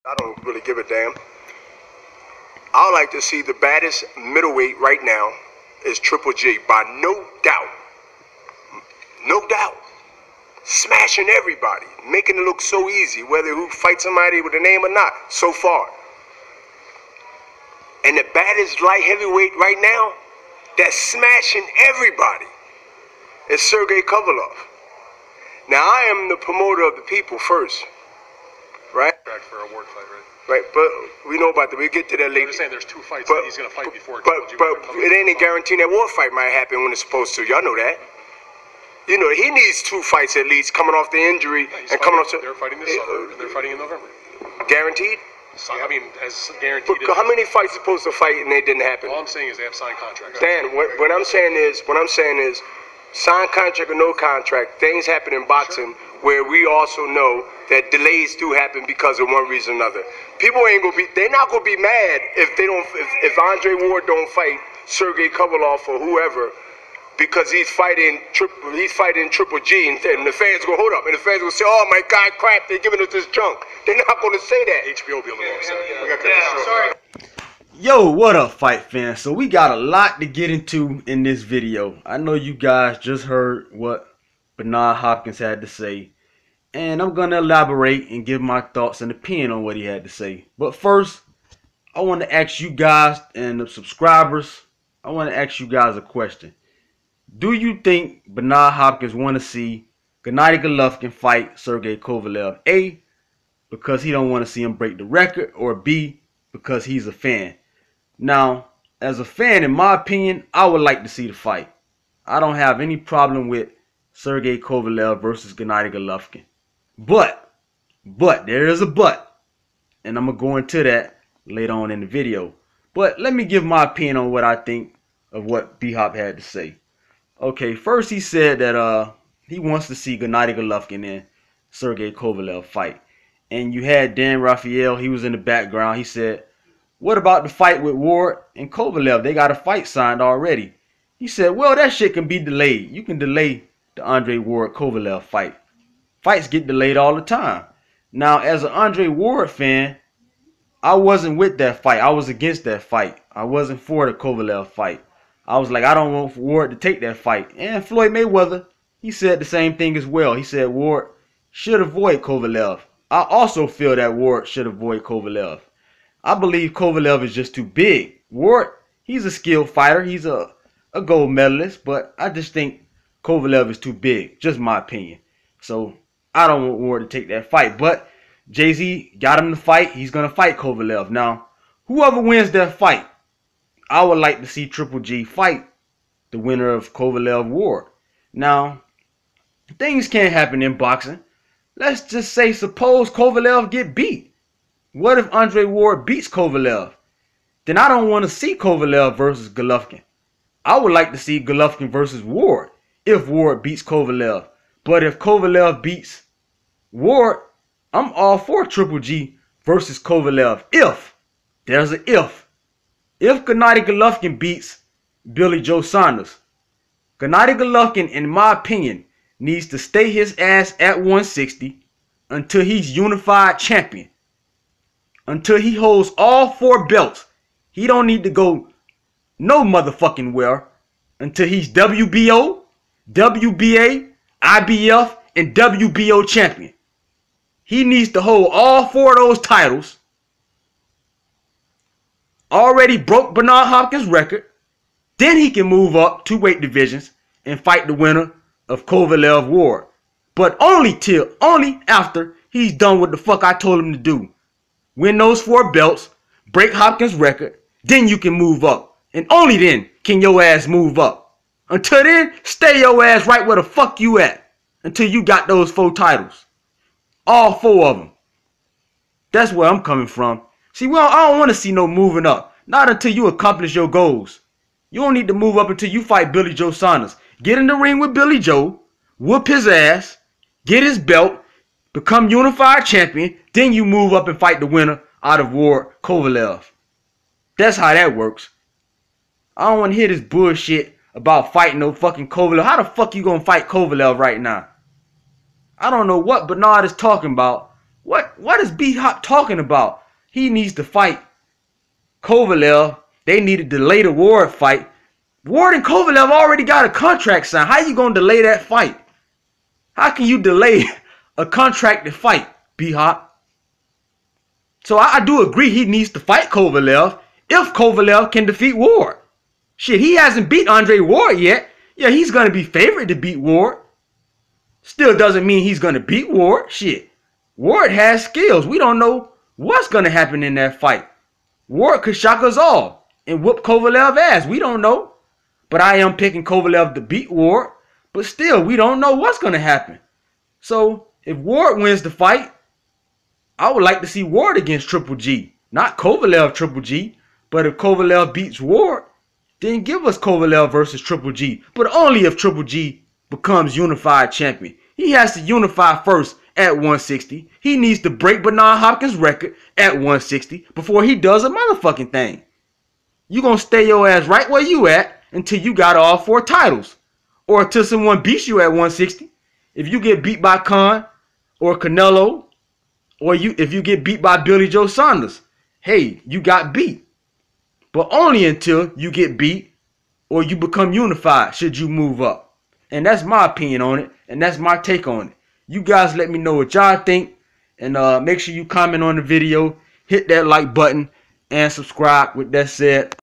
I don't really give a damn. I like to see the baddest middleweight right now is Triple G, by no doubt. No doubt. Smashing everybody, making it look so easy, whether who fights somebody with a name or not, so far. And the baddest light heavyweight right now that's smashing everybody is Sergey Kovalev. Now, I am the promoter of the people first, right? For a award fight, right? Right, but we know about that. We'll get to that later. I'm just saying there's two fights that he's going to fight before. But it ain't a guarantee that war fight might happen when it's supposed to. Y'all know that. You know, he needs 2 fights at least, coming off the injury and coming off. They're fighting this summer, and they're fighting in November. Guaranteed? So, I mean, as guaranteed. But how many fights are supposed to fight and they didn't happen? All I'm saying is they have signed contracts. Dan, what I'm saying is, signed contract or no contract, things happen in boxing where we also know that delays do happen because of one reason or another. People ain't gonna be, they're not gonna be mad if they don't, if Andre Ward don't fight Sergey Kovalev or whoever, because he's fighting Triple G, and the fans go, hold up, and the fans will say, oh my God, crap, they're giving us this junk. They're not gonna say that. HBO will be able to upset. We got to sorry. Yo, what up, fight fans? So we got a lot to get into in this video. I know you guys just heard what Gennady Hopkins had to say, and I'm going to elaborate and give my thoughts and opinion on what he had to say. But first, I want to ask you guys and the subscribers, I want to ask you guys a question. Do you think Gennady Hopkins want to see Gennady Golovkin fight Sergey Kovalev? A, because he don't want to see him break the record, or B, because he's a fan? Now, as a fan, in my opinion, I would like to see the fight. I don't have any problem with Sergey Kovalev versus Gennady Golovkin. But, there is a but. And I'm going to go into that later on in the video. But let me give my opinion on what I think of what B-Hop had to say. Okay, first he said that he wants to see Gennady Golovkin and Sergey Kovalev fight. And you had Dan Raphael, he was in the background. He said, what about the fight with Ward and Kovalev? They got a fight signed already. He said, well, that shit can be delayed. You can delay the Andre Ward-Kovalev fight. Fights get delayed all the time. Now, as an Andre Ward fan, I wasn't with that fight. I was against that fight. I wasn't for the Kovalev fight. I was like, I don't want Ward to take that fight. And Floyd Mayweather, he said the same thing as well. He said Ward should avoid Kovalev. I also feel that Ward should avoid Kovalev. I believe Kovalev is just too big. Ward, he's a skilled fighter. He's a gold medalist. But I just think Kovalev is too big. Just my opinion. So I don't want Ward to take that fight. But Jay-Z got him to fight. He's going to fight Kovalev. Now, whoever wins that fight, I would like to see Triple G fight the winner of Kovalev Ward. Now, things can happen in boxing. Let's just say, suppose Kovalev get beat. What if Andre Ward beats Kovalev? Then I don't want to see Kovalev versus Golovkin. I would like to see Golovkin versus Ward if Ward beats Kovalev. But if Kovalev beats Ward, I'm all for Triple G versus Kovalev. If, there's an if. If Gennady Golovkin beats Billy Joe Saunders, Gennady Golovkin, in my opinion, needs to stay his ass at 160 until he's unified champion. Until he holds all 4 belts. He don't need to go no motherfucking where until he's WBO, WBA, IBF, and WBO champion. He needs to hold all 4 of those titles. Already broke Gennady Hopkins' record. Then he can move up 2 weight divisions and fight the winner of Kovalev Ward. But only after he's done what the fuck I told him to do. Win those 4 belts, break Hopkins' record, then you can move up. And only then can your ass move up. Until then, stay your ass right where the fuck you at. Until you got those 4 titles. All 4 of them. That's where I'm coming from. See, I don't want to see no moving up. Not until you accomplish your goals. You don't need to move up until you fight Billy Joe Saunders. Get in the ring with Billy Joe, whoop his ass, get his belt, become unified champion, then you move up and fight the winner out of Ward Kovalev. That's how that works. I don't want to hear this bullshit about fighting no fucking Kovalev. How the fuck you gonna fight Kovalev right now? I don't know what Bernard is talking about. What is B-Hop talking about? He needs to fight Kovalev. They need to delay the Ward fight. Ward and Kovalev already got a contract signed. How you going to delay that fight? How can you delay a contracted fight, B-Hop? So I do agree he needs to fight Kovalev if Kovalev can defeat Ward. Shit, he hasn't beat Andre Ward yet. Yeah, he's going to be favored to beat Ward. Still doesn't mean he's going to beat Ward. Shit, Ward has skills. We don't know what's going to happen in that fight. Ward could shock us all and whoop Kovalev ass. We don't know. But I am picking Kovalev to beat Ward. But still, we don't know what's going to happen. So, if Ward wins the fight, I would like to see Ward against Triple G. Not Kovalev Triple G. But if Kovalev beats Ward, then give us Kovalev versus Triple G. But only if Triple G becomes unified champion. He has to unify first at 160. He needs to break Bernard Hopkins' record at 160 before he does a motherfucking thing. You gonna stay your ass right where you at until you got all 4 titles. Or until someone beats you at 160. If you get beat by Khan or CANELO, or if you get beat by Billy Joe Saunders, hey, you got beat. But only until you get beat or you become unified should you move up. And that's my opinion on it. And that's my take on it. You guys let me know what y'all think. And make sure you comment on the video. Hit that like button and subscribe. With that said,